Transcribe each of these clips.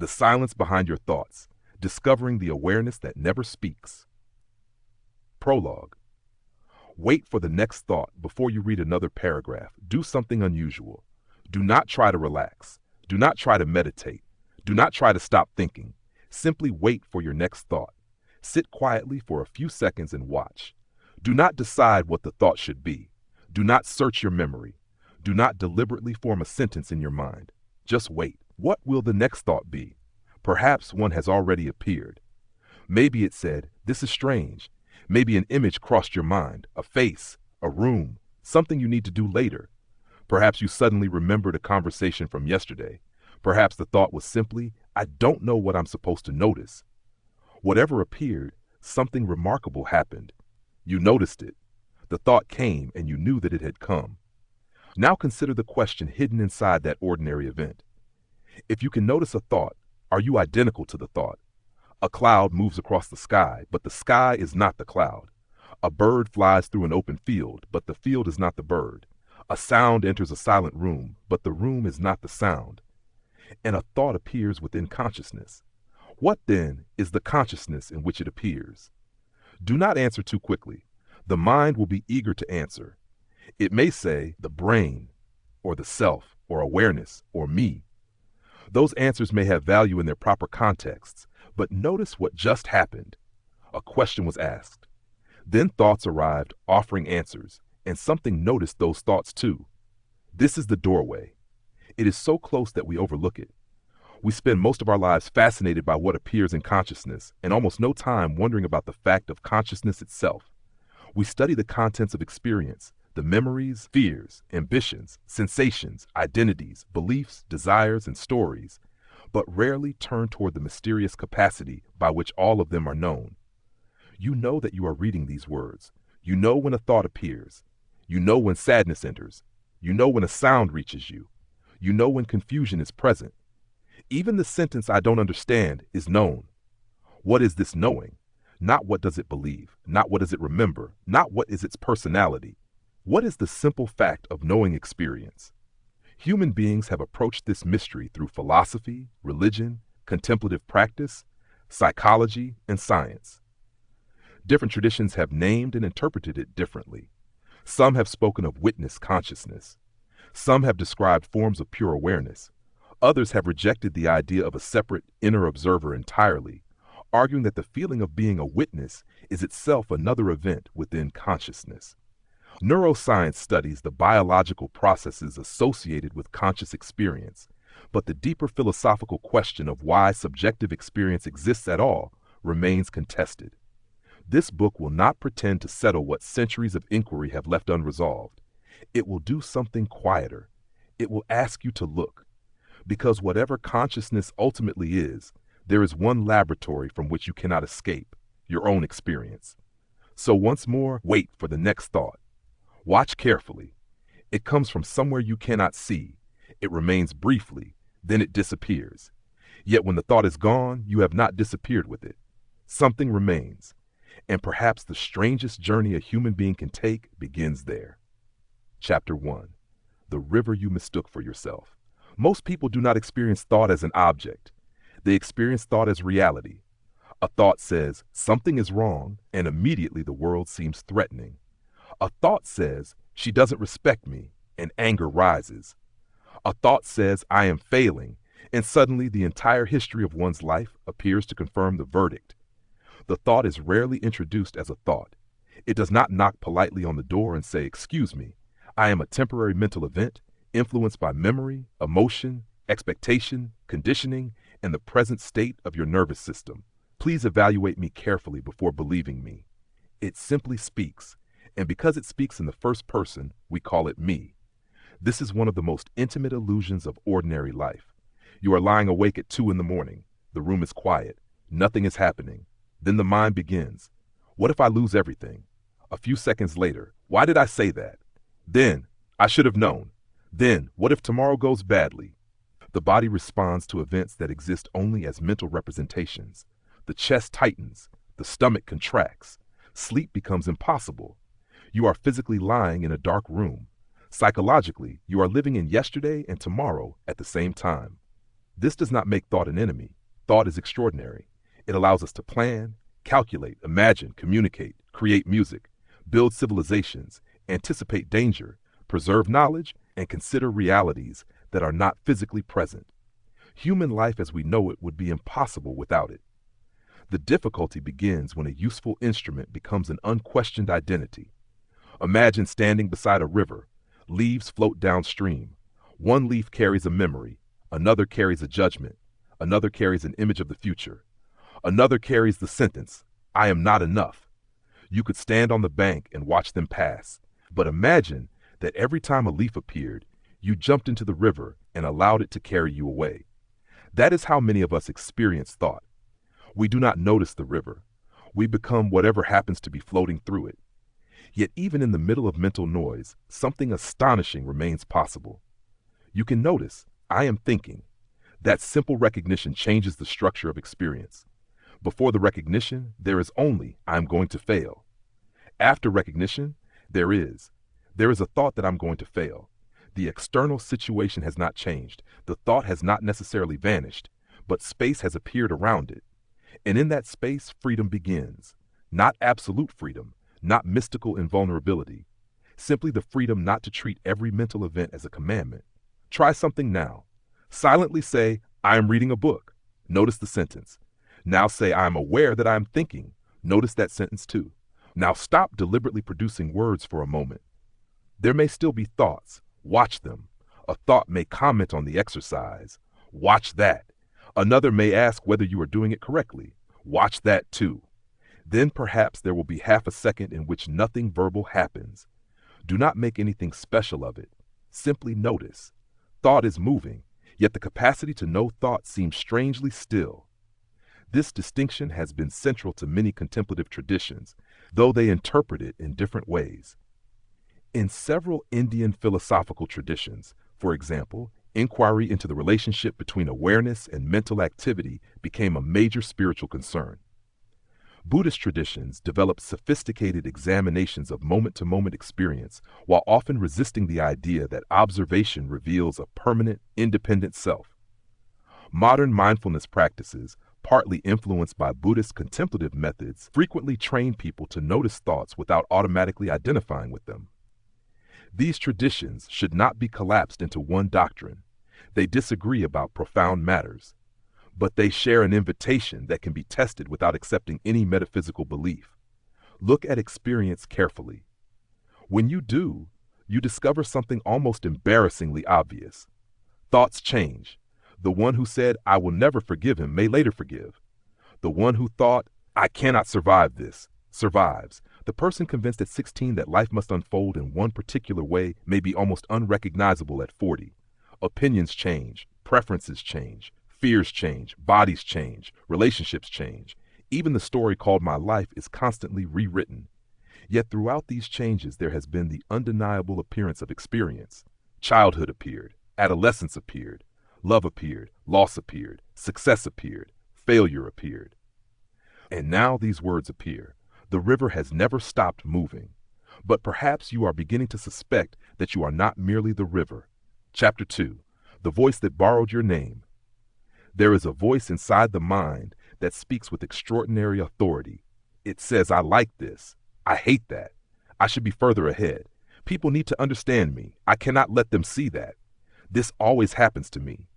The silence behind your thoughts, discovering the awareness that never speaks. Prologue. Wait for the next thought before you read another paragraph. Do something unusual. Do not try to relax. Do not try to meditate. Do not try to stop thinking. Simply wait for your next thought. Sit quietly for a few seconds and watch. Do not decide what the thought should be. Do not search your memory. Do not deliberately form a sentence in your mind. Just wait. What will the next thought be? Perhaps one has already appeared. Maybe it said, "This is strange." Maybe an image crossed your mind, a face, a room, something you need to do later. Perhaps you suddenly remembered a conversation from yesterday. Perhaps the thought was simply, "I don't know what I'm supposed to notice." Whatever appeared, something remarkable happened. You noticed it. The thought came and you knew that it had come. Now consider the question hidden inside that ordinary event. If you can notice a thought, are you identical to the thought? A cloud moves across the sky, but the sky is not the cloud. A bird flies through an open field, but the field is not the bird. A sound enters a silent room, but the room is not the sound. And a thought appears within consciousness. What then is the consciousness in which it appears? Do not answer too quickly. The mind will be eager to answer. It may say the brain, or the self, or awareness, or me. Those answers may have value in their proper contexts, but notice what just happened. A question was asked. Then thoughts arrived offering answers, and something noticed those thoughts too. This is the doorway. It is so close that we overlook it. We spend most of our lives fascinated by what appears in consciousness, and almost no time wondering about the fact of consciousness itself. We study the contents of experience, the memories, fears, ambitions, sensations, identities, beliefs, desires, and stories, but rarely turn toward the mysterious capacity by which all of them are known. You know that you are reading these words. You know when a thought appears. You know when sadness enters. You know when a sound reaches you. You know when confusion is present. Even the sentence "I don't understand" is known. What is this knowing? Not what does it believe, not what does it remember, not what is its personality. What is the simple fact of knowing experience? Human beings have approached this mystery through philosophy, religion, contemplative practice, psychology, and science. Different traditions have named and interpreted it differently. Some have spoken of witness consciousness. Some have described forms of pure awareness. Others have rejected the idea of a separate inner observer entirely, arguing that the feeling of being a witness is itself another event within consciousness. Neuroscience studies the biological processes associated with conscious experience, but the deeper philosophical question of why subjective experience exists at all remains contested. This book will not pretend to settle what centuries of inquiry have left unresolved. It will do something quieter. It will ask you to look. Because whatever consciousness ultimately is, there is one laboratory from which you cannot escape, your own experience. So once more, wait for the next thought. Watch carefully. It comes from somewhere you cannot see. It remains briefly, then it disappears. Yet when the thought is gone, you have not disappeared with it. Something remains. And perhaps the strangest journey a human being can take begins there. Chapter 1. The river you mistook for yourself. Most people do not experience thought as an object. They experience thought as reality. A thought says, "Something is wrong," and immediately the world seems threatening. A thought says, "She doesn't respect me," and anger rises. A thought says, "I am failing," and suddenly the entire history of one's life appears to confirm the verdict. The thought is rarely introduced as a thought. It does not knock politely on the door and say, "Excuse me, I am a temporary mental event influenced by memory, emotion, expectation, conditioning, and the present state of your nervous system. Please evaluate me carefully before believing me." It simply speaks, and because it speaks in the first person, we call it me. This is one of the most intimate illusions of ordinary life. You are lying awake at 2 a.m. The room is quiet. Nothing is happening. Then the mind begins. What if I lose everything? A few seconds later, why did I say that? Then, I should have known. Then, what if tomorrow goes badly? The body responds to events that exist only as mental representations. The chest tightens. The stomach contracts. Sleep becomes impossible. You are physically lying in a dark room. Psychologically, you are living in yesterday and tomorrow at the same time. This does not make thought an enemy. Thought is extraordinary. It allows us to plan, calculate, imagine, communicate, create music, build civilizations, anticipate danger, preserve knowledge, and consider realities that are not physically present. Human life as we know it would be impossible without it. The difficulty begins when a useful instrument becomes an unquestioned identity. Imagine standing beside a river. Leaves float downstream. One leaf carries a memory, another carries a judgment, another carries an image of the future, another carries the sentence, I am not enough. You could stand on the bank and watch them pass, but imagine that every time a leaf appeared, you jumped into the river and allowed it to carry you away. That is how many of us experience thought. We do not notice the river. We become whatever happens to be floating through it. Yet even in the middle of mental noise, something astonishing remains possible. You can notice, I am thinking. That simple recognition changes the structure of experience. Before the recognition, there is only, I'm going to fail. After recognition, there is a thought that I'm going to fail. The external situation has not changed. The thought has not necessarily vanished, but space has appeared around it. And in that space, freedom begins. Not absolute freedom, not mystical invulnerability. Simply the freedom not to treat every mental event as a commandment. Try something now. Silently say, I am reading a book. Notice the sentence. Now say, I am aware that I am thinking. Notice that sentence too. Now stop deliberately producing words for a moment. There may still be thoughts. Watch them. A thought may comment on the exercise. Watch that. Another may ask whether you are doing it correctly. Watch that too. Then perhaps there will be half a second in which nothing verbal happens. Do not make anything special of it. Simply notice. Thought is moving, yet the capacity to know thought seems strangely still. This distinction has been central to many contemplative traditions, though they interpret it in different ways. In several Indian philosophical traditions, for example, inquiry into the relationship between awareness and mental activity became a major spiritual concern. Buddhist traditions developed sophisticated examinations of moment-to-moment experience while often resisting the idea that observation reveals a permanent, independent self. Modern mindfulness practices, partly influenced by Buddhist contemplative methods, frequently train people to notice thoughts without automatically identifying with them. These traditions should not be collapsed into one doctrine. They disagree about profound matters, but they share an invitation that can be tested without accepting any metaphysical belief. Look at experience carefully. When you do, you discover something almost embarrassingly obvious. Thoughts change. The one who said, I will never forgive him, may later forgive. The one who thought, I cannot survive this, survives. The person convinced at 16 that life must unfold in one particular way may be almost unrecognizable at 40. Opinions change, preferences change, fears change, bodies change, relationships change. Even the story called my life is constantly rewritten. Yet throughout these changes there has been the undeniable appearance of experience. Childhood appeared, adolescence appeared, love appeared, loss appeared, success appeared, failure appeared. And now these words appear. The river has never stopped moving. But perhaps you are beginning to suspect that you are not merely the river. Chapter 2. The voice that borrowed your name. There is a voice inside the mind that speaks with extraordinary authority. It says, I like this. I hate that. I should be further ahead. People need to understand me. I cannot let them see that. This always happens to me.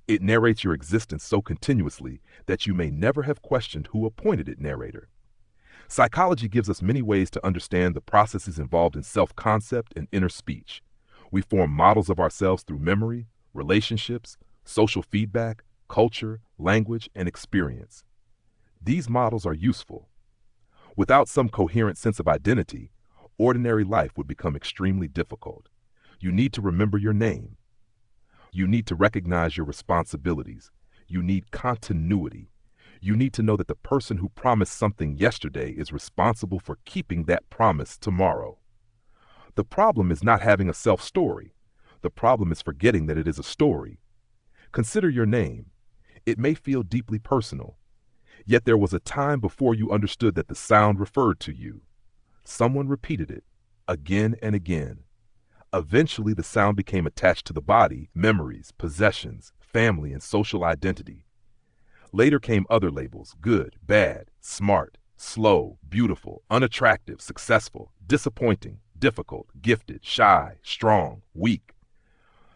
It narrates your existence so continuously that you may never have questioned who appointed it narrator. Psychology gives us many ways to understand the processes involved in self-concept and inner speech. We form models of ourselves through memory, relationships, social feedback, culture, language, and experience. These models are useful. Without some coherent sense of identity, ordinary life would become extremely difficult. You need to remember your name. You need to recognize your responsibilities. You need continuity. You need to know that the person who promised something yesterday is responsible for keeping that promise tomorrow. The problem is not having a self-story. The problem is forgetting that it is a story. Consider your name. It may feel deeply personal. Yet there was a time before you understood that the sound referred to you. Someone repeated it, again and again. Eventually the sound became attached to the body, memories, possessions, family, and social identity. Later came other labels: good, bad, smart, slow, beautiful, unattractive, successful, disappointing, difficult, gifted, shy, strong, weak.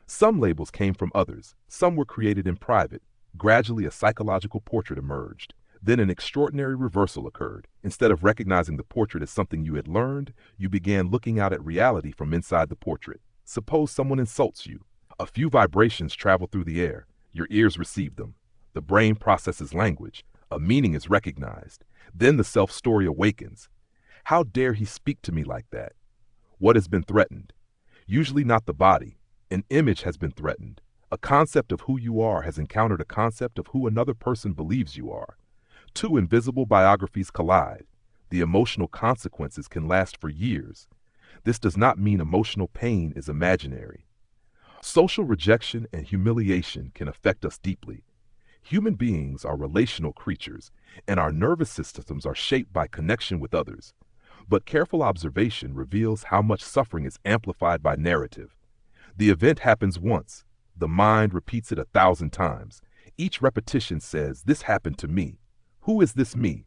Some labels came from others. Some were created in private. Gradually, a psychological portrait emerged. Then an extraordinary reversal occurred. Instead of recognizing the portrait as something you had learned, you began looking out at reality from inside the portrait. Suppose someone insults you. A few vibrations travel through the air. Your ears receive them. The brain processes language. A meaning is recognized. Then the self-story awakens. How dare he speak to me like that? What has been threatened? Usually not the body. An image has been threatened. A concept of who you are has encountered a concept of who another person believes you are. Two invisible biographies collide. The emotional consequences can last for years. This does not mean emotional pain is imaginary. Social rejection and humiliation can affect us deeply. Human beings are relational creatures, and our nervous systems are shaped by connection with others. But careful observation reveals how much suffering is amplified by narrative. The event happens once. The mind repeats it 1,000 times. Each repetition says, "This happened to me." Who is this me?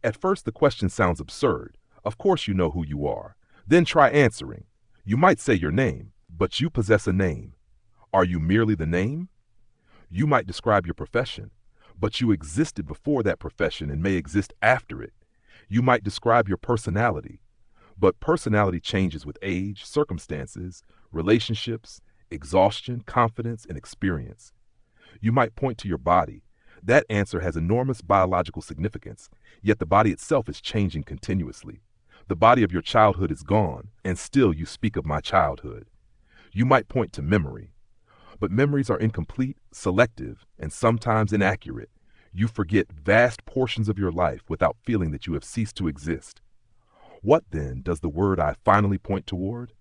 At first, the question sounds absurd. Of course you know who you are. Then try answering. You might say your name, but you possess a name. Are you merely the name? You might describe your profession, but you existed before that profession and may exist after it. You might describe your personality, but personality changes with age, circumstances, relationships, exhaustion, confidence, and experience. You might point to your body. That answer has enormous biological significance, yet the body itself is changing continuously. The body of your childhood is gone, and still you speak of my childhood. You might point to memory, but memories are incomplete, selective, and sometimes inaccurate. You forget vast portions of your life without feeling that you have ceased to exist. What then does the word I finally point toward?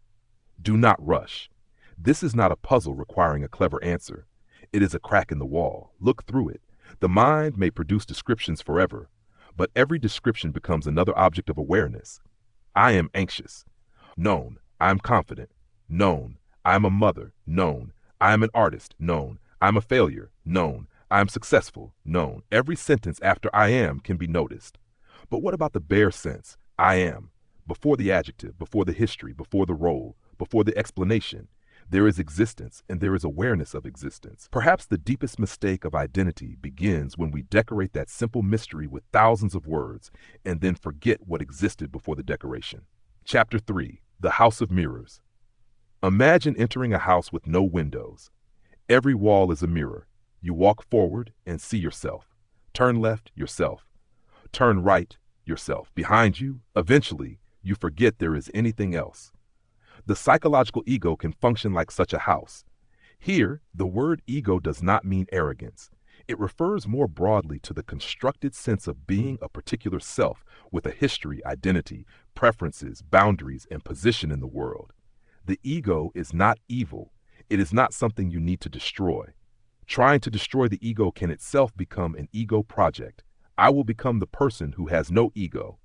Do not rush. This is not a puzzle requiring a clever answer. It is a crack in the wall. Look through it. The mind may produce descriptions forever, but every description becomes another object of awareness. I am anxious. Known. I am confident. Known. I am a mother. Known. I am an artist. Known. I am a failure. Known. I am successful. Known. Every sentence after I am can be noticed. But what about the bare sense? I am. Before the adjective, before the history, before the role, before the explanation. There is existence, and there is awareness of existence. Perhaps the deepest mistake of identity begins when we decorate that simple mystery with thousands of words and then forget what existed before the decoration. Chapter 3. The House of Mirrors. Imagine entering a house with no windows. Every wall is a mirror. You walk forward and see yourself. Turn left, yourself. Turn right, yourself. Behind you, eventually, you forget there is anything else. The psychological ego can function like such a house. Here, the word ego does not mean arrogance. It refers more broadly to the constructed sense of being a particular self with a history, identity, preferences, boundaries, and position in the world. The ego is not evil. It is not something you need to destroy. Trying to destroy the ego can itself become an ego project. I will become the person who has no ego.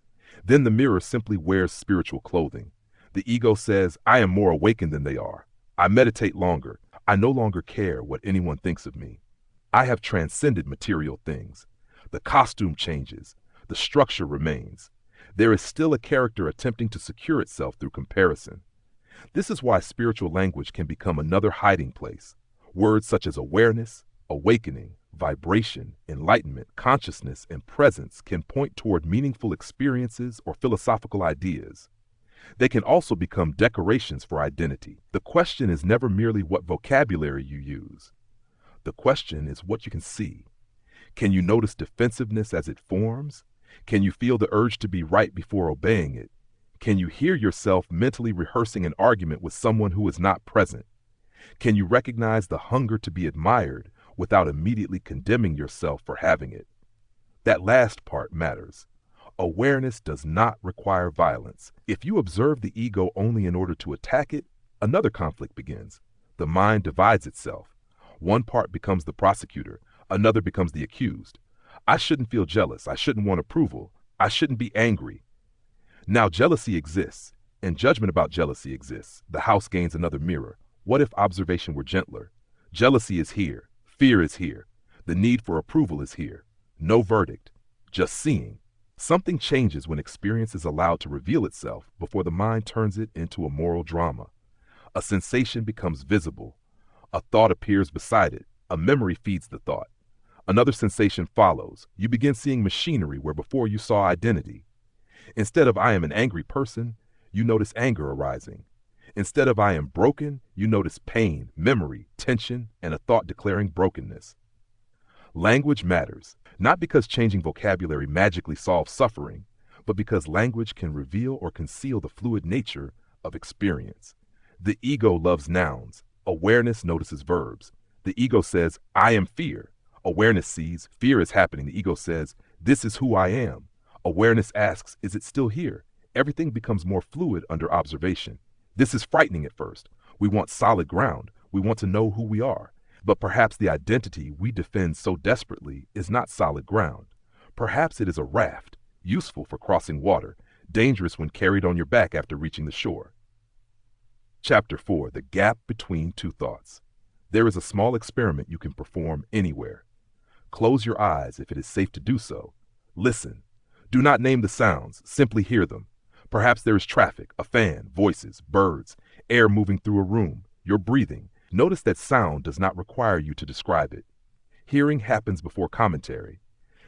Then the mirror simply wears spiritual clothing. The ego says, I am more awakened than they are. I meditate longer. I no longer care what anyone thinks of me. I have transcended material things. The costume changes. The structure remains. There is still a character attempting to secure itself through comparison. This is why spiritual language can become another hiding place. Words such as awareness, awakening, vibration, enlightenment, consciousness, and presence can point toward meaningful experiences or philosophical ideas. They can also become decorations for identity. The question is never merely what vocabulary you use. The question is what you can see. Can you notice defensiveness as it forms? Can you feel the urge to be right before obeying it? Can you hear yourself mentally rehearsing an argument with someone who is not present? Can you recognize the hunger to be admired without immediately condemning yourself for having it? That last part matters. Awareness does not require violence. If you observe the ego only in order to attack it, another conflict begins. The mind divides itself. One part becomes the prosecutor, another becomes the accused. I shouldn't feel jealous. I shouldn't want approval. I shouldn't be angry. Now jealousy exists, and judgment about jealousy exists. The house gains another mirror. What if observation were gentler? Jealousy is here. Fear is here. The need for approval is here. No verdict, just seeing. Something changes when experience is allowed to reveal itself before the mind turns it into a moral drama. A sensation becomes visible. A thought appears beside it. A memory feeds the thought. Another sensation follows. You begin seeing machinery where before you saw identity. Instead of I am an angry person, you notice anger arising. Instead of I am broken, you notice pain, memory, tension, and a thought declaring brokenness. Language matters, not because changing vocabulary magically solves suffering, but because language can reveal or conceal the fluid nature of experience. The ego loves nouns. Awareness notices verbs. The ego says, I am fear. Awareness sees fear is happening. The ego says, this is who I am. Awareness asks, is it still here? Everything becomes more fluid under observation. This is frightening at first. We want solid ground. We want to know who we are. But perhaps the identity we defend so desperately is not solid ground. Perhaps it is a raft, useful for crossing water, dangerous when carried on your back after reaching the shore. Chapter 4. The Gap Between Two Thoughts. There is a small experiment you can perform anywhere. Close your eyes if it is safe to do so. Listen. Do not name the sounds, simply hear them. Perhaps there is traffic, a fan, voices, birds, air moving through a room, your breathing. Notice that sound does not require you to describe it. Hearing happens before commentary.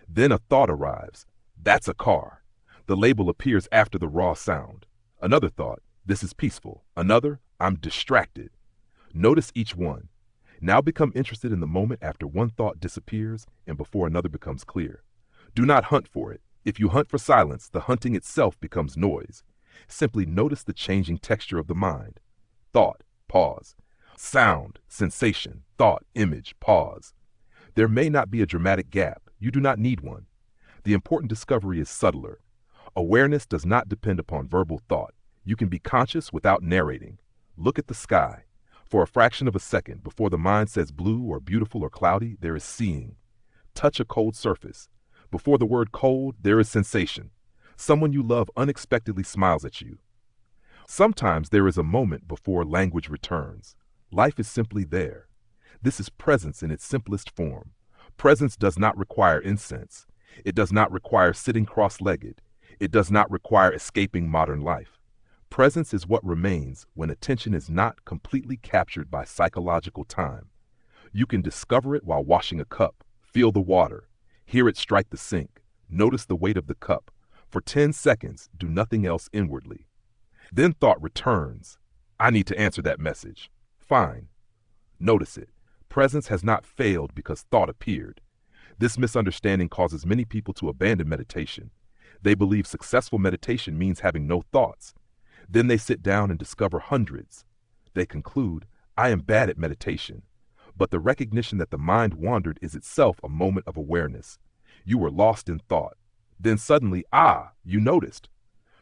Then a thought arrives. That's a car. The label appears after the raw sound. Another thought. This is peaceful. Another. I'm distracted. Notice each one. Now become interested in the moment after one thought disappears and before another becomes clear. Do not hunt for it. If you hunt for silence, the hunting itself becomes noise. Simply notice the changing texture of the mind. Thought, pause. Sound, sensation, thought, image, pause. There may not be a dramatic gap. You do not need one. The important discovery is subtler. Awareness does not depend upon verbal thought. You can be conscious without narrating. Look at the sky. For a fraction of a second, before the mind says blue or beautiful or cloudy, there is seeing. Touch a cold surface. Before the word cold, there is sensation. Someone you love unexpectedly smiles at you. Sometimes there is a moment before language returns. Life is simply there. This is presence in its simplest form. Presence does not require incense. It does not require sitting cross-legged. It does not require escaping modern life. Presence is what remains when attention is not completely captured by psychological time. You can discover it while washing a cup, feel the water, hear it strike the sink, notice the weight of the cup. For 10 seconds, do nothing else inwardly. Then thought returns. I need to answer that message. Fine. Notice it. Presence has not failed because thought appeared. This misunderstanding causes many people to abandon meditation. They believe successful meditation means having no thoughts. Then they sit down and discover hundreds. They conclude, I am bad at meditation. But the recognition that the mind wandered is itself a moment of awareness. You were lost in thought. Then suddenly, you noticed.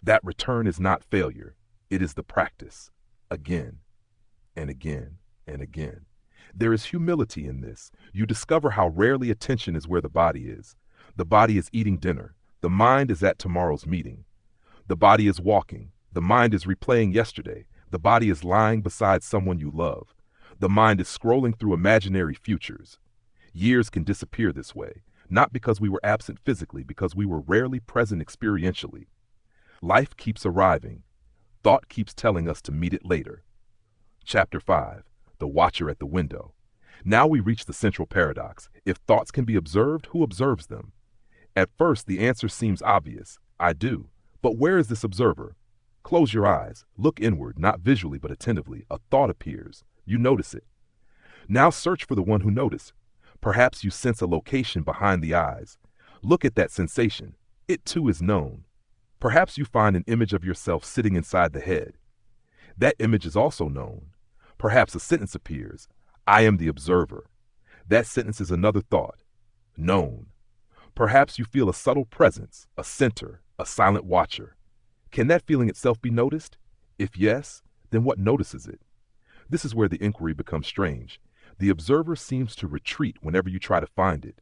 That return is not failure. It is the practice. Again, and again, and again. There is humility in this. You discover how rarely attention is where the body is. The body is eating dinner. The mind is at tomorrow's meeting. The body is walking. The mind is replaying yesterday. The body is lying beside someone you love. The mind is scrolling through imaginary futures. Years can disappear this way, not because we were absent physically, because we were rarely present experientially. Life keeps arriving. Thought keeps telling us to meet it later. Chapter 5. The Watcher at the Window. Now we reach the central paradox. If thoughts can be observed, who observes them? At first, the answer seems obvious. I do. But where is this observer? Close your eyes. Look inward, not visually but attentively. A thought appears. You notice it. Now search for the one who noticed. Perhaps you sense a location behind the eyes. Look at that sensation. It too is known. Perhaps you find an image of yourself sitting inside the head. That image is also known. Perhaps a sentence appears. I am the observer. That sentence is another thought. Known. Perhaps you feel a subtle presence, a center, a silent watcher. Can that feeling itself be noticed? If yes, then what notices it? This is where the inquiry becomes strange. The observer seems to retreat whenever you try to find it.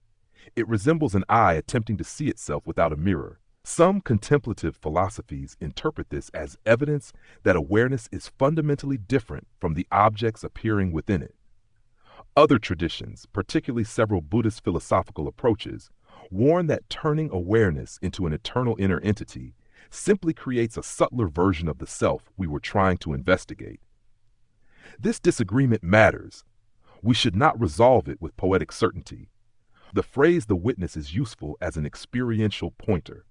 It resembles an eye attempting to see itself without a mirror. Some contemplative philosophies interpret this as evidence that awareness is fundamentally different from the objects appearing within it. Other traditions, particularly several Buddhist philosophical approaches, warn that turning awareness into an eternal inner entity simply creates a subtler version of the self we were trying to investigate. This disagreement matters. We should not resolve it with poetic certainty. The phrase "the witness" is useful as an experiential pointer.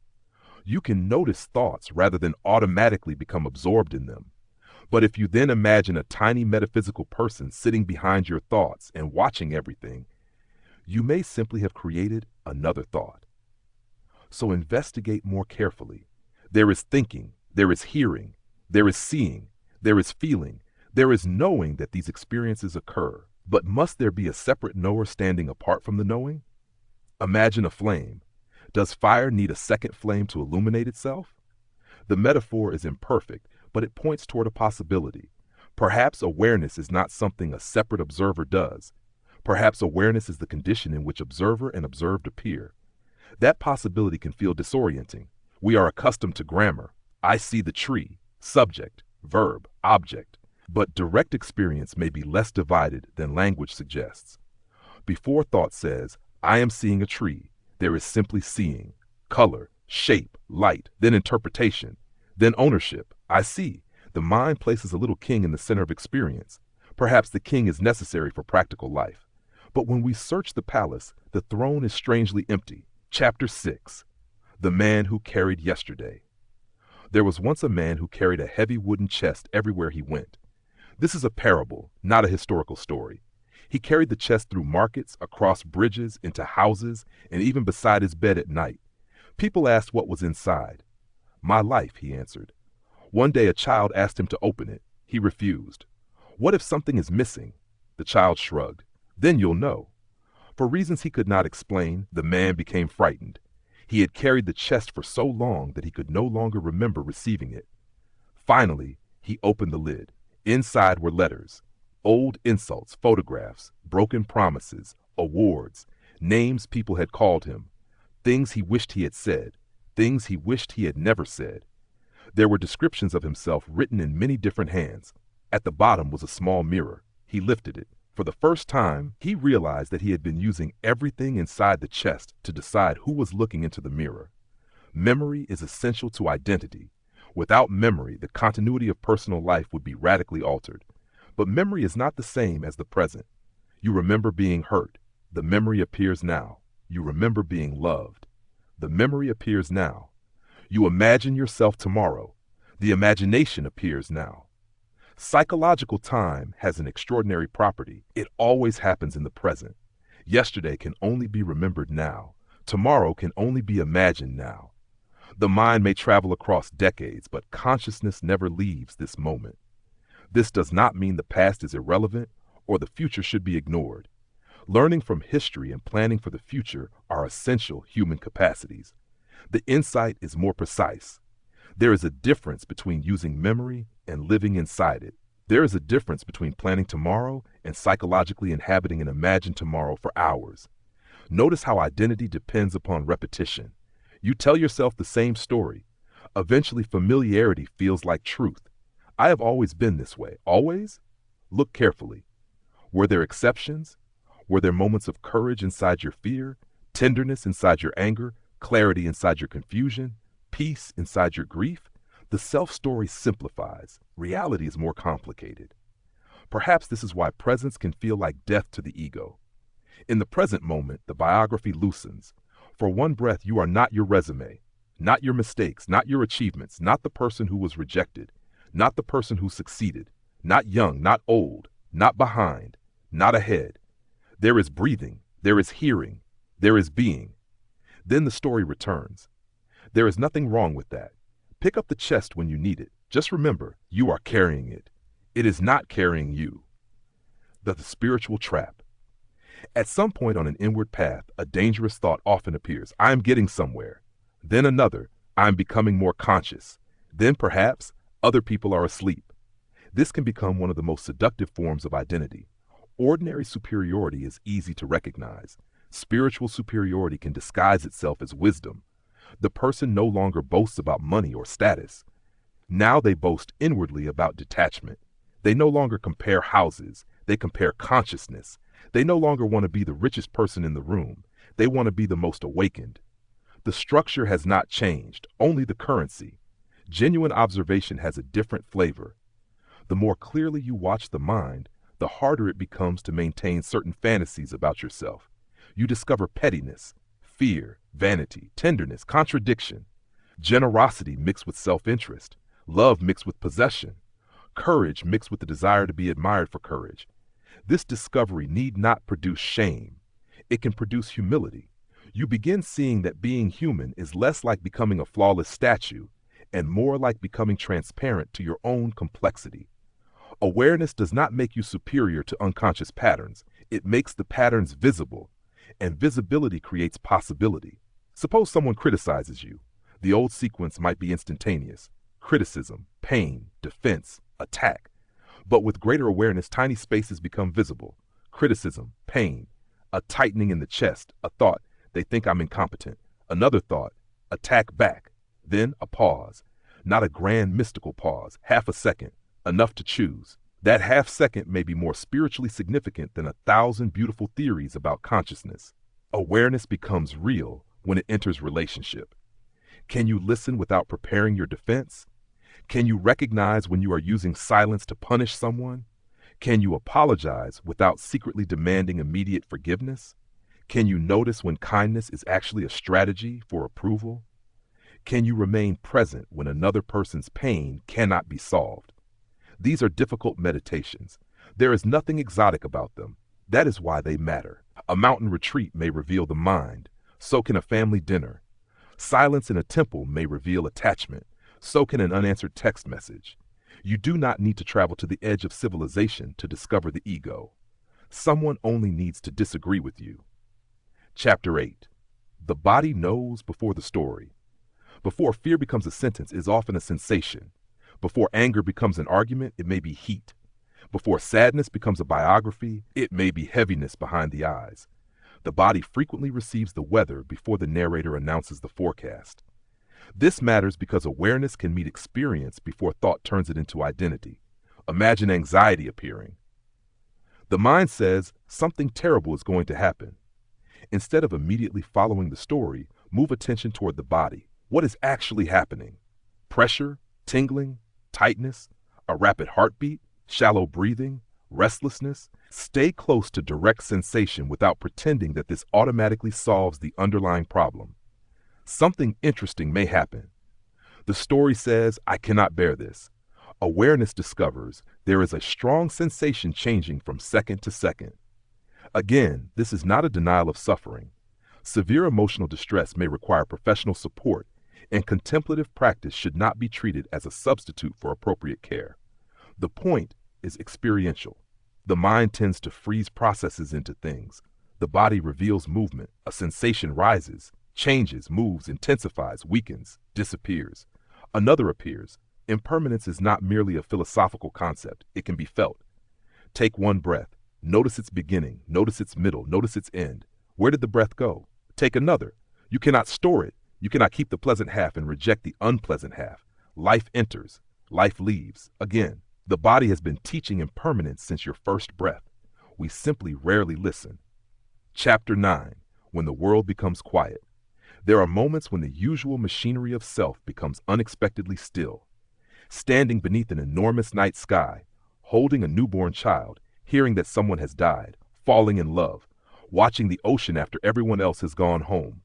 You can notice thoughts rather than automatically become absorbed in them. But if you then imagine a tiny metaphysical person sitting behind your thoughts and watching everything, you may simply have created another thought. So investigate more carefully. There is thinking, there is hearing, there is seeing, there is feeling, there is knowing that these experiences occur. But must there be a separate knower standing apart from the knowing? Imagine a flame. Does fire need a second flame to illuminate itself? The metaphor is imperfect, but it points toward a possibility. Perhaps awareness is not something a separate observer does. Perhaps awareness is the condition in which observer and observed appear. That possibility can feel disorienting. We are accustomed to grammar. I see the tree, subject, verb, object. But direct experience may be less divided than language suggests. Before thought says, I am seeing a tree, there is simply seeing, color, shape, light, then interpretation, then ownership. I see. The mind places a little king in the center of experience. Perhaps the king is necessary for practical life. But when we search the palace, the throne is strangely empty. Chapter 6. The Man Who Carried Yesterday. There was once a man who carried a heavy wooden chest everywhere he went. This is a parable, not a historical story. He carried the chest through markets, across bridges, into houses, and even beside his bed at night. People asked what was inside. My life, he answered. One day a child asked him to open it. He refused. What if something is missing? The child shrugged. Then you'll know. For reasons he could not explain, the man became frightened. He had carried the chest for so long that he could no longer remember receiving it. Finally, he opened the lid. Inside were letters, old insults, photographs, broken promises, awards, names people had called him, things he wished he had said, things he wished he had never said. There were descriptions of himself written in many different hands. At the bottom was a small mirror. He lifted it. For the first time, he realized that he had been using everything inside the chest to decide who was looking into the mirror. Memory is essential to identity. Without memory, the continuity of personal life would be radically altered. But memory is not the same as the present. You remember being hurt. The memory appears now. You remember being loved. The memory appears now. You imagine yourself tomorrow. The imagination appears now. Psychological time has an extraordinary property. It always happens in the present. Yesterday can only be remembered now. Tomorrow can only be imagined now. The mind may travel across decades, but consciousness never leaves this moment. This does not mean the past is irrelevant or the future should be ignored. Learning from history and planning for the future are essential human capacities. The insight is more precise. There is a difference between using memory and living inside it. There is a difference between planning tomorrow and psychologically inhabiting an imagined tomorrow for hours. Notice how identity depends upon repetition. You tell yourself the same story. Eventually, familiarity feels like truth. I have always been this way. Always? Look carefully. Were there exceptions? Were there moments of courage inside your fear, tenderness inside your anger, clarity inside your confusion, peace inside your grief? The self-story simplifies. Reality is more complicated. Perhaps this is why presence can feel like death to the ego. In the present moment, the biography loosens. For one breath, you are not your resume, not your mistakes, not your achievements, not the person who was rejected, not the person who succeeded, not young, not old, not behind, not ahead. There is breathing, there is hearing, there is being. Then the story returns. There is nothing wrong with that. Pick up the chest when you need it. Just remember, you are carrying it. It is not carrying you. The spiritual trap. At some point on an inward path, a dangerous thought often appears. I am getting somewhere. Then another. I am becoming more conscious. Then perhaps other people are asleep. This can become one of the most seductive forms of identity. Ordinary superiority is easy to recognize. Spiritual superiority can disguise itself as wisdom. The person no longer boasts about money or status. Now they boast inwardly about detachment. They no longer compare houses. They compare consciousness. They no longer want to be the richest person in the room. They want to be the most awakened. The structure has not changed, only the currency. Genuine observation has a different flavor. The more clearly you watch the mind, the harder it becomes to maintain certain fantasies about yourself. You discover pettiness, fear, vanity, tenderness, contradiction, generosity mixed with self-interest, love mixed with possession, courage mixed with the desire to be admired for courage. This discovery need not produce shame. It can produce humility. You begin seeing that being human is less like becoming a flawless statue and more like becoming transparent to your own complexity. Awareness does not make you superior to unconscious patterns. It makes the patterns visible, and visibility creates possibility. Suppose someone criticizes you. The old sequence might be instantaneous: criticism, pain, defense, attack. But with greater awareness, tiny spaces become visible: criticism, pain, a tightening in the chest, a thought, they think I'm incompetent, another thought, attack back, then a pause. Not a grand mystical pause, half a second, enough to choose. That half second may be more spiritually significant than 1,000 beautiful theories about consciousness. Awareness becomes real when it enters relationship. Can you listen without preparing your defense? Can you recognize when you are using silence to punish someone? Can you apologize without secretly demanding immediate forgiveness? Can you notice when kindness is actually a strategy for approval? Can you remain present when another person's pain cannot be solved? These are difficult meditations. There is nothing exotic about them. That is why they matter. A mountain retreat may reveal the mind. So can a family dinner. Silence in a temple may reveal attachment. So can an unanswered text message. You do not need to travel to the edge of civilization to discover the ego. Someone only needs to disagree with you. Chapter 8. The body knows before the story. Before fear becomes a sentence, it is often a sensation. Before anger becomes an argument, it may be heat. Before sadness becomes a biography, it may be heaviness behind the eyes. The body frequently receives the weather before the narrator announces the forecast. This matters because awareness can meet experience before thought turns it into identity. Imagine anxiety appearing. The mind says something terrible is going to happen. Instead of immediately following the story, move attention toward the body. What is actually happening? Pressure, tingling, tightness, a rapid heartbeat, shallow breathing, restlessness. Stay close to direct sensation without pretending that this automatically solves the underlying problem. Something interesting may happen. The story says, I cannot bear this. Awareness discovers there is a strong sensation changing from second to second. Again, this is not a denial of suffering. Severe emotional distress may require professional support, and contemplative practice should not be treated as a substitute for appropriate care. The point is experiential. The mind tends to freeze processes into things. The body reveals movement. A sensation rises, changes, moves, intensifies, weakens, disappears. Another appears. Impermanence is not merely a philosophical concept. It can be felt. Take one breath. Notice its beginning. Notice its middle. Notice its end. Where did the breath go? Take another. You cannot store it. You cannot keep the pleasant half and reject the unpleasant half. Life enters. Life leaves. Again, the body has been teaching impermanence since your first breath. We simply rarely listen. Chapter 9. When the world becomes quiet. There are moments when the usual machinery of self becomes unexpectedly still. Standing beneath an enormous night sky, holding a newborn child, hearing that someone has died, falling in love, watching the ocean after everyone else has gone home,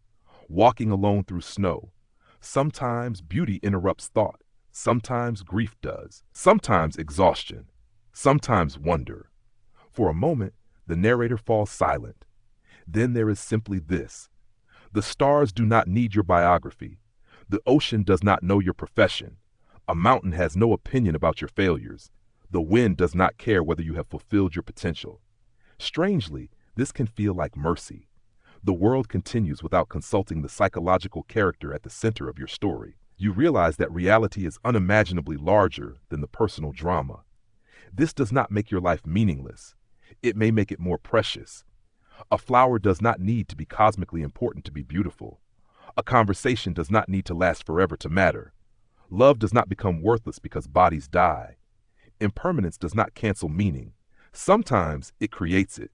walking alone through snow. Sometimes beauty interrupts thought. Sometimes grief does. Sometimes exhaustion. Sometimes wonder. For a moment, the narrator falls silent. Then there is simply this. The stars do not need your biography. The ocean does not know your profession. A mountain has no opinion about your failures. The wind does not care whether you have fulfilled your potential. Strangely, this can feel like mercy. The world continues without consulting the psychological character at the center of your story. You realize that reality is unimaginably larger than the personal drama. This does not make your life meaningless. It may make it more precious. A flower does not need to be cosmically important to be beautiful. A conversation does not need to last forever to matter. Love does not become worthless because bodies die. Impermanence does not cancel meaning. Sometimes it creates it.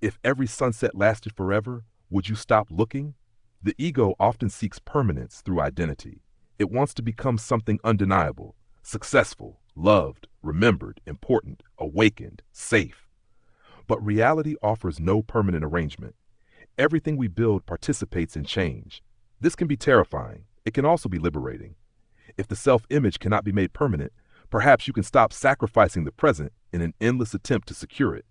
If every sunset lasted forever, would you stop looking? The ego often seeks permanence through identity. It wants to become something undeniable, successful, loved, remembered, important, awakened, safe. But reality offers no permanent arrangement. Everything we build participates in change. This can be terrifying. It can also be liberating. If the self-image cannot be made permanent, perhaps you can stop sacrificing the present in an endless attempt to secure it.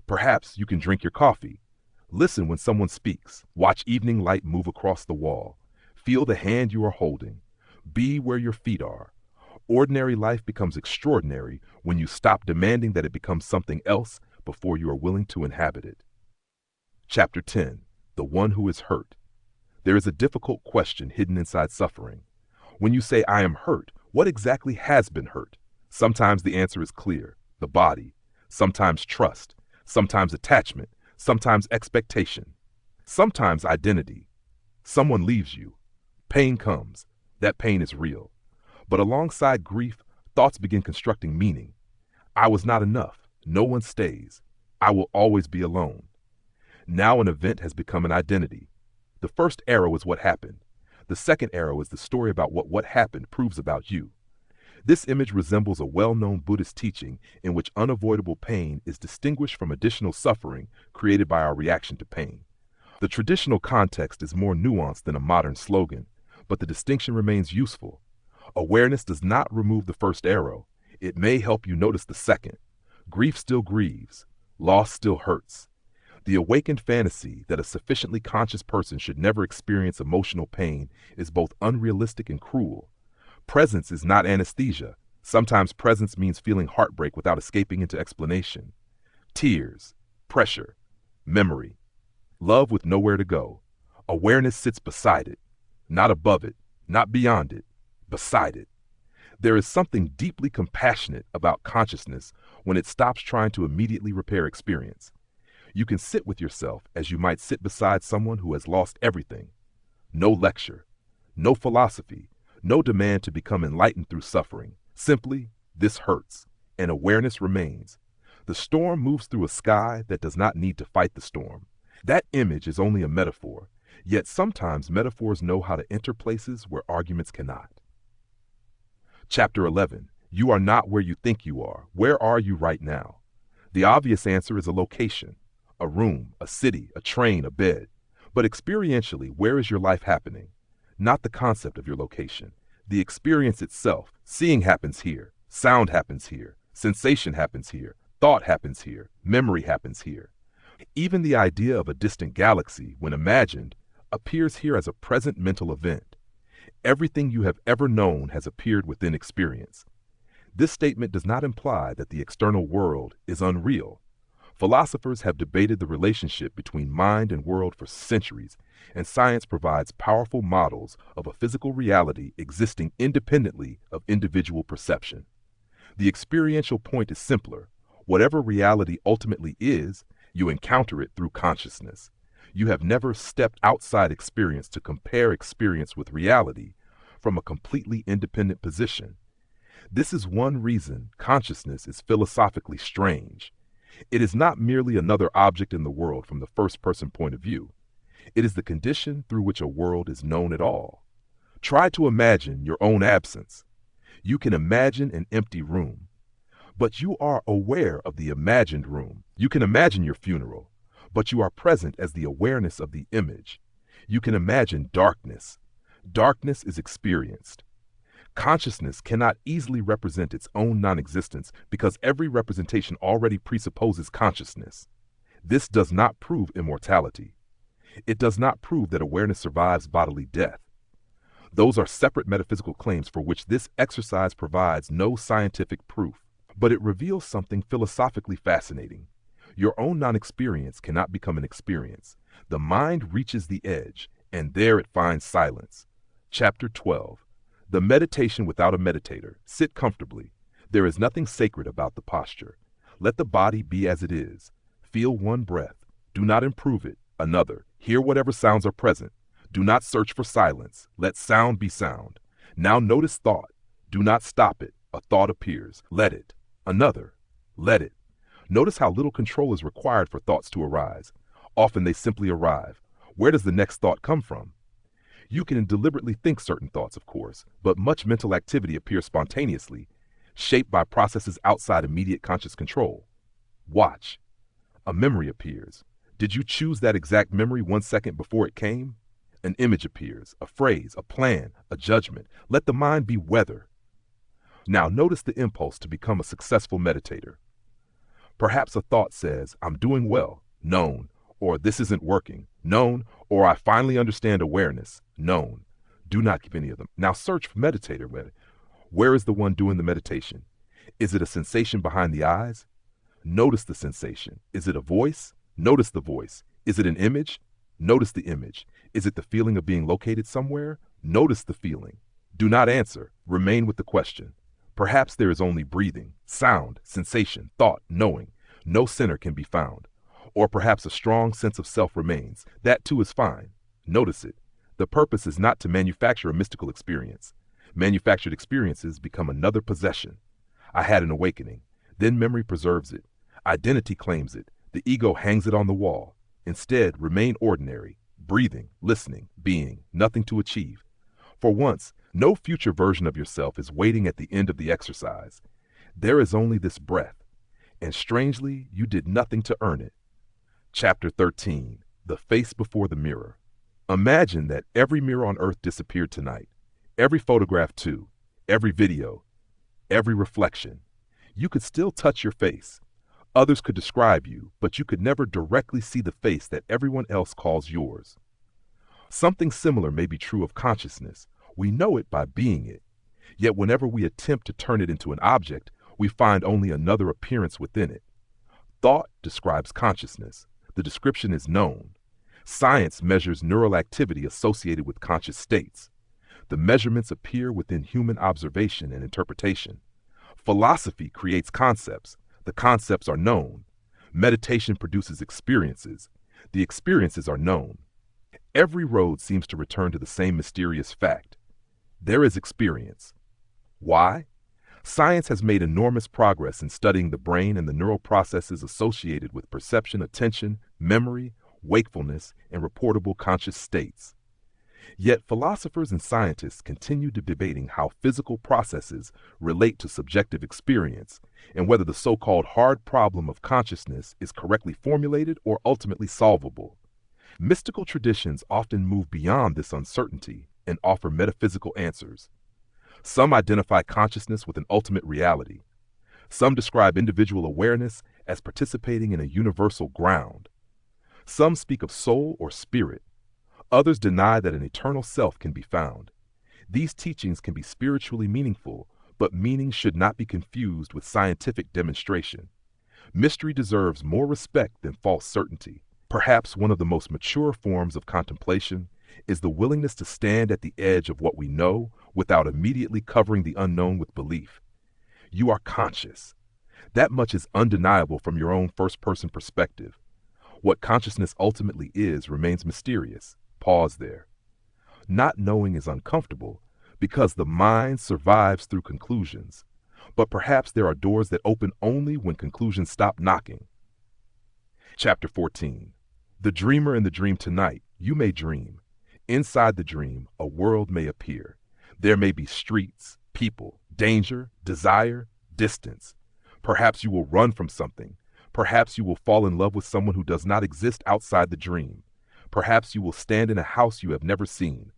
Perhaps you can drink your coffee, listen when someone speaks, watch evening light move across the wall, feel the hand you are holding, be where your feet are. Ordinary life becomes extraordinary when you stop demanding that it becomes something else before you are willing to inhabit it. Chapter 10. The One Who Is Hurt. There is a difficult question hidden inside suffering. When you say, I am hurt, what exactly has been hurt? Sometimes the answer is clear, the body. Sometimes trust. Sometimes attachment. Sometimes expectation. Sometimes identity. Someone leaves you. Pain comes. That pain is real. But alongside grief, thoughts begin constructing meaning. I was not enough. No one stays. I will always be alone. Now an event has become an identity. The first arrow is what happened. The second arrow is the story about what happened proves about you. This image resembles a well-known Buddhist teaching in which unavoidable pain is distinguished from additional suffering created by our reaction to pain. The traditional context is more nuanced than a modern slogan, but the distinction remains useful. Awareness does not remove the first arrow. It may help you notice the second. Grief still grieves. Loss still hurts. The awakened fantasy that a sufficiently conscious person should never experience emotional pain is both unrealistic and cruel. Presence is not anesthesia. Sometimes presence means feeling heartbreak without escaping into explanation. Tears, pressure, memory, love with nowhere to go. Awareness sits beside it, not above it, not beyond it, beside it. There is something deeply compassionate about consciousness when it stops trying to immediately repair experience. You can sit with yourself as you might sit beside someone who has lost everything. No lecture, no philosophy, no demand to become enlightened through suffering. Simply, this hurts, and awareness remains. The storm moves through a sky that does not need to fight the storm. That image is only a metaphor, yet sometimes metaphors know how to enter places where arguments cannot. Chapter 11. You are not where you think you are. Where are you right now? The obvious answer is a location. A room, a city, a train, a bed. But experientially, where is your life happening? Not the concept of your location. The experience itself. Seeing happens here. Sound happens here. Sensation happens here. Thought happens here. Memory happens here. Even the idea of a distant galaxy, when imagined, appears here as a present mental event. Everything you have ever known has appeared within experience. This statement does not imply that the external world is unreal. Philosophers have debated the relationship between mind and world for centuries, and science provides powerful models of a physical reality existing independently of individual perception. The experiential point is simpler. Whatever reality ultimately is, you encounter it through consciousness. You have never stepped outside experience to compare experience with reality from a completely independent position. This is one reason consciousness is philosophically strange. It is not merely another object in the world from the first-person point of view. It is the condition through which a world is known at all. Try to imagine your own absence. You can imagine an empty room, but you are aware of the imagined room. You can imagine your funeral, but you are present as the awareness of the image. You can imagine darkness. Darkness is experienced. Consciousness cannot easily represent its own non-existence because every representation already presupposes consciousness. This does not prove immortality. It does not prove that awareness survives bodily death. Those are separate metaphysical claims for which this exercise provides no scientific proof, but it reveals something philosophically fascinating. Your own non-experience cannot become an experience. The mind reaches the edge, and there it finds silence. Chapter 12. The meditation without a meditator. Sit comfortably. There is nothing sacred about the posture. Let the body be as it is. Feel one breath. Do not improve it. Another. Hear whatever sounds are present. Do not search for silence. Let sound be sound. Now notice thought. Do not stop it. A thought appears. Let it. Another. Let it. Notice how little control is required for thoughts to arise. Often they simply arrive. Where does the next thought come from? You can deliberately think certain thoughts, of course, but much mental activity appears spontaneously, shaped by processes outside immediate conscious control. Watch. A memory appears. Did you choose that exact memory 1 second before it came? An image appears, a phrase, a plan, a judgment. Let the mind be weather. Now notice the impulse to become a successful meditator. Perhaps a thought says, I'm doing well, known, or this isn't working, known, or I finally understand awareness, known. Do not keep any of them. Now search for meditator. Where is the one doing the meditation? Is it a sensation behind the eyes? Notice the sensation. Is it a voice? Notice the voice. Is it an image? Notice the image. Is it the feeling of being located somewhere? Notice the feeling. Do not answer. Remain with the question. Perhaps there is only breathing, sound, sensation, thought, knowing. No center can be found. Or perhaps a strong sense of self remains. That too is fine. Notice it. The purpose is not to manufacture a mystical experience. Manufactured experiences become another possession. I had an awakening. Then memory preserves it. Identity claims it. The ego hangs it on the wall. Instead, remain ordinary, breathing, listening, being, nothing to achieve. For once, no future version of yourself is waiting at the end of the exercise. There is only this breath, and strangely, you did nothing to earn it. Chapter 13. The Face Before the Mirror. Imagine that every mirror on earth disappeared tonight. Every photograph too. Every video. Every reflection. You could still touch your face. Others could describe you, but you could never directly see the face that everyone else calls yours. Something similar may be true of consciousness. We know it by being it. Yet whenever we attempt to turn it into an object, we find only another appearance within it. Thought describes consciousness. The description is known. Science measures neural activity associated with conscious states. The measurements appear within human observation and interpretation. Philosophy creates concepts. The concepts are known. Meditation produces experiences. The experiences are known. Every road seems to return to the same mysterious fact. There is experience. Why? Science has made enormous progress in studying the brain and the neural processes associated with perception, attention, memory, wakefulness, and reportable conscious states. Yet philosophers and scientists continue debating how physical processes relate to subjective experience and whether the so-called hard problem of consciousness is correctly formulated or ultimately solvable. Mystical traditions often move beyond this uncertainty and offer metaphysical answers. Some identify consciousness with an ultimate reality. Some describe individual awareness as participating in a universal ground. Some speak of soul or spirit. Others deny that an eternal self can be found. These teachings can be spiritually meaningful, but meaning should not be confused with scientific demonstration. Mystery deserves more respect than false certainty. Perhaps one of the most mature forms of contemplation is the willingness to stand at the edge of what we know without immediately covering the unknown with belief. You are conscious. That much is undeniable from your own first-person perspective. What consciousness ultimately is remains mysterious. Pause there. Not knowing is uncomfortable because the mind survives through conclusions. But perhaps there are doors that open only when conclusions stop knocking. Chapter 14. The dreamer in the dream tonight. You may dream. Inside the dream, a world may appear. There may be streets, people, danger, desire, distance. Perhaps you will run from something. Perhaps you will fall in love with someone who does not exist outside the dream. Perhaps you will stand in a house you have never seen.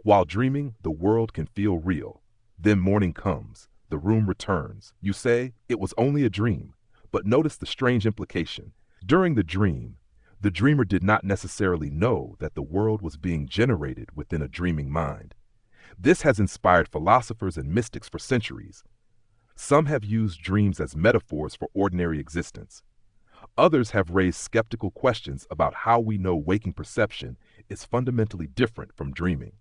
While dreaming, the world can feel real. Then morning comes. The room returns. You say, it was only a dream. But notice the strange implication. During the dreamer did not necessarily know that the world was being generated within a dreaming mind. This has inspired philosophers and mystics for centuries. Some have used dreams as metaphors for ordinary existence. Others have raised skeptical questions about how we know waking perception is fundamentally different from dreaming.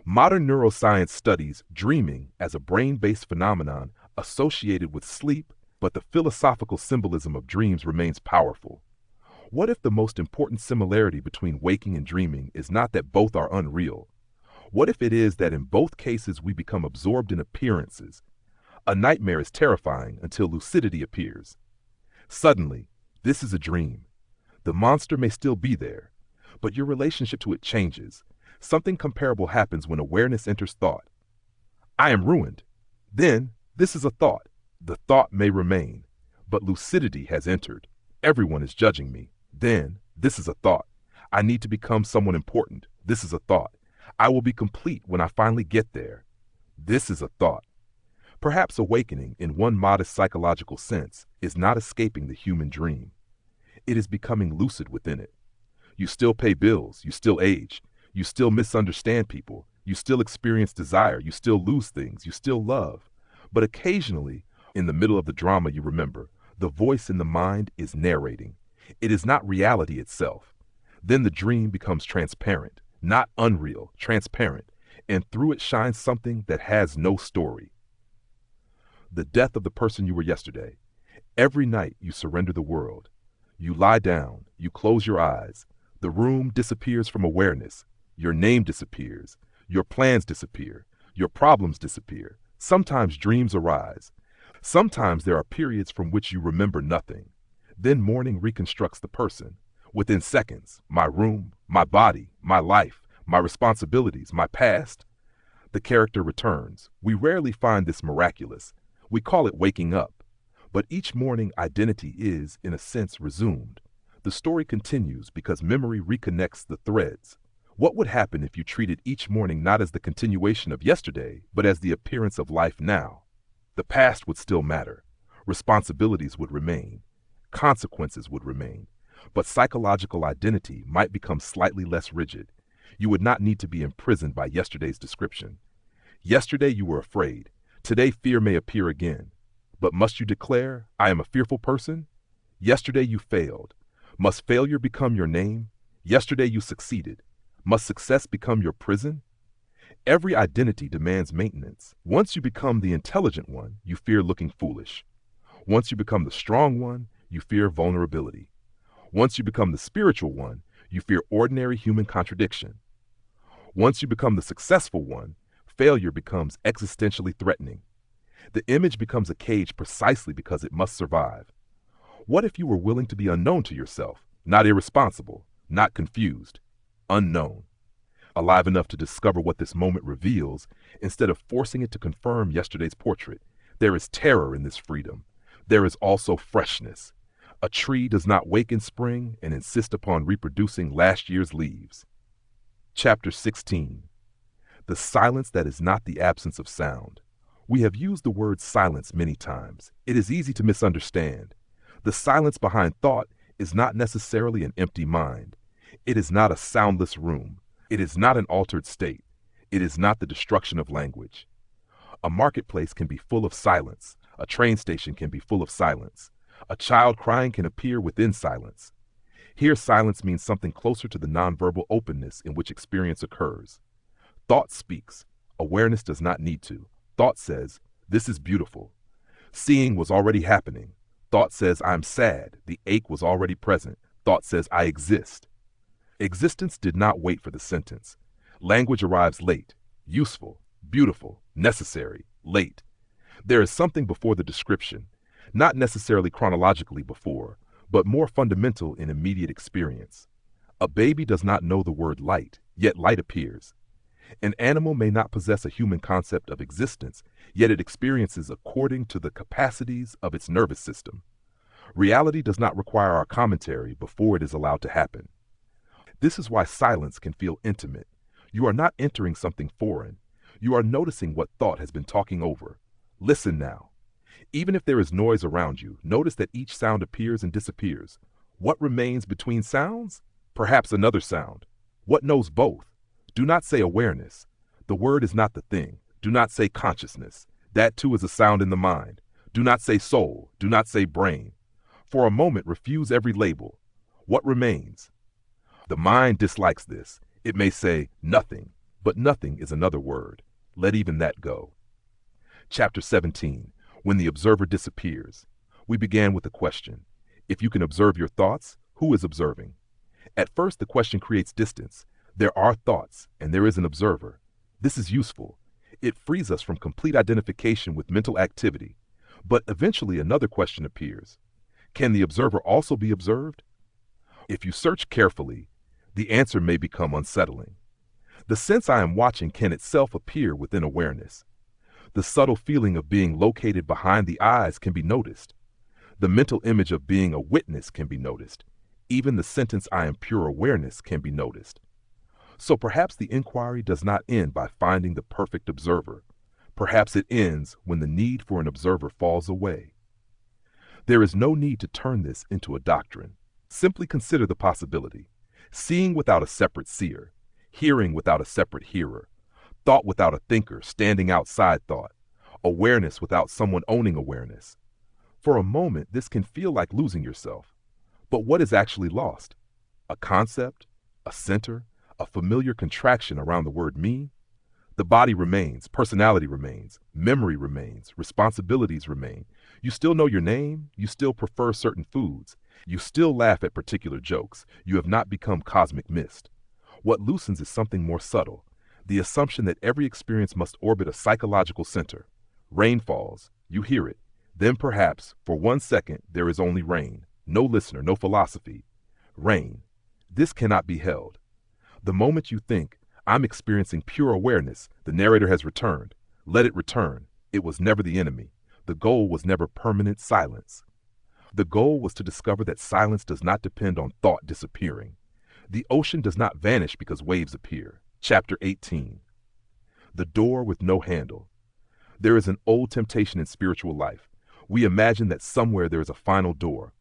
Modern neuroscience studies dreaming as a brain-based phenomenon associated with sleep, but the philosophical symbolism of dreams remains powerful. What if the most important similarity between waking and dreaming is not that both are unreal? What if it is that in both cases we become absorbed in appearances? A nightmare is terrifying until lucidity appears. Suddenly, this is a dream. The monster may still be there, but your relationship to it changes. Something comparable happens when awareness enters thought. I am ruined. Then, this is a thought. The thought may remain, but lucidity has entered. Everyone is judging me. Then, this is a thought. I need to become someone important. This is a thought. I will be complete when I finally get there. This is a thought. Perhaps awakening, in one modest psychological sense, is not escaping the human dream. It is becoming lucid within it. You still pay bills, you still age, you still misunderstand people, you still experience desire, you still lose things, you still love. But occasionally, in the middle of the drama you remember, the voice in the mind is narrating. It is not reality itself. Then the dream becomes transparent, not unreal, transparent, and through it shines something that has no story. The death of the person you were yesterday. Every night you surrender the world. You lie down, you close your eyes. The room disappears from awareness. Your name disappears. Your plans disappear. Your problems disappear. Sometimes dreams arise. Sometimes there are periods from which you remember nothing. Then morning reconstructs the person. Within seconds, my room, my body, my life, my responsibilities, my past. The character returns. We rarely find this miraculous. We call it waking up. But each morning identity is, in a sense, resumed. The story continues because memory reconnects the threads. What would happen if you treated each morning not as the continuation of yesterday, but as the appearance of life now? The past would still matter. Responsibilities would remain. Consequences would remain. But psychological identity might become slightly less rigid. You would not need to be imprisoned by yesterday's description. Yesterday you were afraid. Today fear may appear again. But must you declare, I am a fearful person? Yesterday you failed. Must failure become your name? Yesterday you succeeded. Must success become your prison? Every identity demands maintenance. Once you become the intelligent one, you fear looking foolish. Once you become the strong one, you fear vulnerability. Once you become the spiritual one, you fear ordinary human contradiction. Once you become the successful one, failure becomes existentially threatening. The image becomes a cage precisely because it must survive. What if you were willing to be unknown to yourself, not irresponsible, not confused, unknown, alive enough to discover what this moment reveals instead of forcing it to confirm yesterday's portrait? There is terror in this freedom. There is also freshness. A tree does not wake in spring and insist upon reproducing last year's leaves. Chapter 16. The silence that is not the absence of sound. We have used the word silence many times. It is easy to misunderstand. The silence behind thought is not necessarily an empty mind. It is not a soundless room. It is not an altered state. It is not the destruction of language. A marketplace can be full of silence. A train station can be full of silence. A child crying can appear within silence. Here, silence means something closer to the nonverbal openness in which experience occurs. Thought speaks. Awareness does not need to. Thought says, this is beautiful. Seeing was already happening. Thought says, I'm sad. The ache was already present. Thought says, I exist. Existence did not wait for the sentence. Language arrives late. Useful, beautiful, necessary, late. There is something before the description, not necessarily chronologically before, but more fundamental in immediate experience. A baby does not know the word light, yet light appears. An animal may not possess a human concept of existence, yet it experiences according to the capacities of its nervous system. Reality does not require our commentary before it is allowed to happen. This is why silence can feel intimate. You are not entering something foreign. You are noticing what thought has been talking over. Listen now. Even if there is noise around you, notice that each sound appears and disappears. What remains between sounds? Perhaps another sound. What knows both? Do not say awareness. The word is not the thing. Do not say consciousness. That too is a sound in the mind. Do not say soul. Do not say brain. For a moment, refuse every label. What remains? The mind dislikes this. It may say nothing, but nothing is another word. Let even that go. Chapter 17. When the observer disappears. We began with a question. If you can observe your thoughts, who is observing? At first, the question creates distance. There are thoughts, and there is an observer. This is useful. It frees us from complete identification with mental activity. But eventually another question appears. Can the observer also be observed? If you search carefully, the answer may become unsettling. The sense I am watching can itself appear within awareness. The subtle feeling of being located behind the eyes can be noticed. The mental image of being a witness can be noticed. Even the sentence "I am pure awareness" can be noticed. So perhaps the inquiry does not end by finding the perfect observer. Perhaps it ends when the need for an observer falls away. There is no need to turn this into a doctrine. Simply consider the possibility. Seeing without a separate seer, hearing without a separate hearer, thought without a thinker standing outside thought, awareness without someone owning awareness. For a moment, this can feel like losing yourself. But what is actually lost? A concept? A center? A familiar contraction around the word me? The body remains, personality remains, memory remains, responsibilities remain. You still know your name, you still prefer certain foods, you still laugh at particular jokes, you have not become cosmic mist. What loosens is something more subtle, the assumption that every experience must orbit a psychological center. Rain falls, you hear it, then perhaps, for 1 second, there is only rain, no listener, no philosophy. Rain. This cannot be held. The moment you think, "I'm experiencing pure awareness," the narrator has returned. Let it return. It was never the enemy. The goal was never permanent silence. The goal was to discover that silence does not depend on thought disappearing. The ocean does not vanish because waves appear. Chapter 18. The door with no handle. There is an old temptation in spiritual life. We imagine that somewhere there is a final door.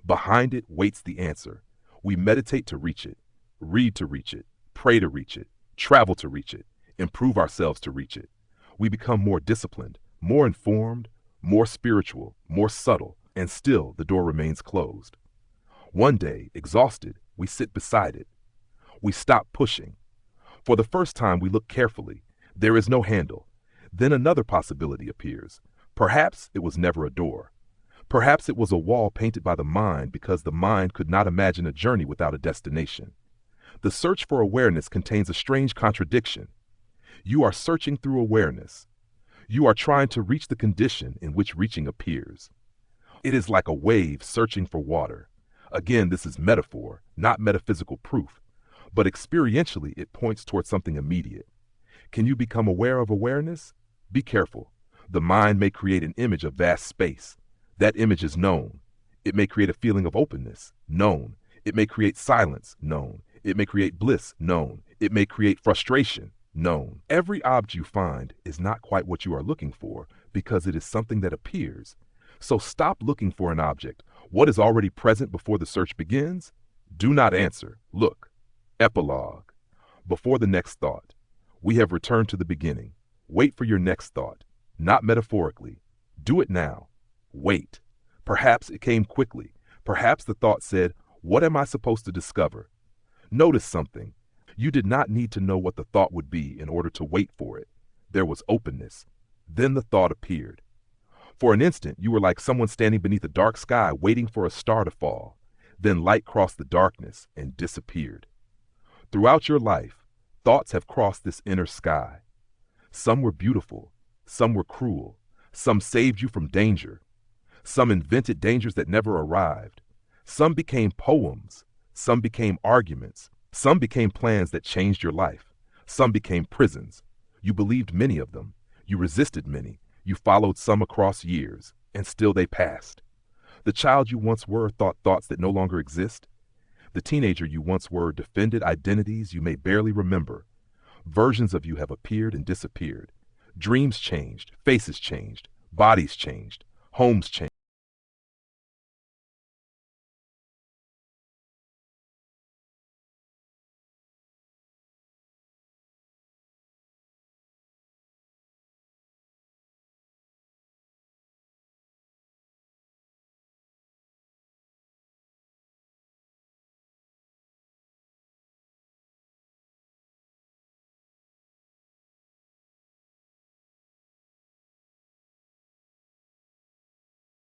Behind it waits the answer. We meditate to reach it, read to reach it, pray to reach it, travel to reach it, improve ourselves to reach it. We become more disciplined, more informed, more spiritual, more subtle, and still the door remains closed. One day, exhausted, we sit beside it. We stop pushing. For the first time, we look carefully. There is no handle. Then another possibility appears. Perhaps it was never a door. Perhaps it was a wall painted by the mind because the mind could not imagine a journey without a destination. The search for awareness contains a strange contradiction. You are searching through awareness. You are trying to reach the condition in which reaching appears. It is like a wave searching for water. Again, this is metaphor, not metaphysical proof, but experientially it points towards something immediate. Can you become aware of awareness? Be careful. The mind may create an image of vast space. That image is known. It may create a feeling of openness, known. It may create silence, known. It may create bliss, known. It may create frustration, known. Every object you find is not quite what you are looking for because it is something that appears. So stop looking for an object. What is already present before the search begins? Do not answer. Look. Epilogue. Before the next thought. We have returned to the beginning. Wait for your next thought. Not metaphorically. Do it now. Wait. Perhaps it came quickly. Perhaps the thought said, "What am I supposed to discover?" Notice something. You did not need to know what the thought would be in order to wait for it. There was openness. Then the thought appeared. For an instant, you were like someone standing beneath a dark sky waiting for a star to fall. Then light crossed the darkness and disappeared. Throughout your life, thoughts have crossed this inner sky. Some were beautiful. Some were cruel. Some saved you from danger. Some invented dangers that never arrived. Some became poems. Some became arguments. Some became plans that changed your life. Some became prisons. You believed many of them. You resisted many. You followed some across years, and still they passed. The child you once were thought thoughts that no longer exist. The teenager you once were defended identities you may barely remember. Versions of you have appeared and disappeared. Dreams changed, faces changed, bodies changed, homes changed.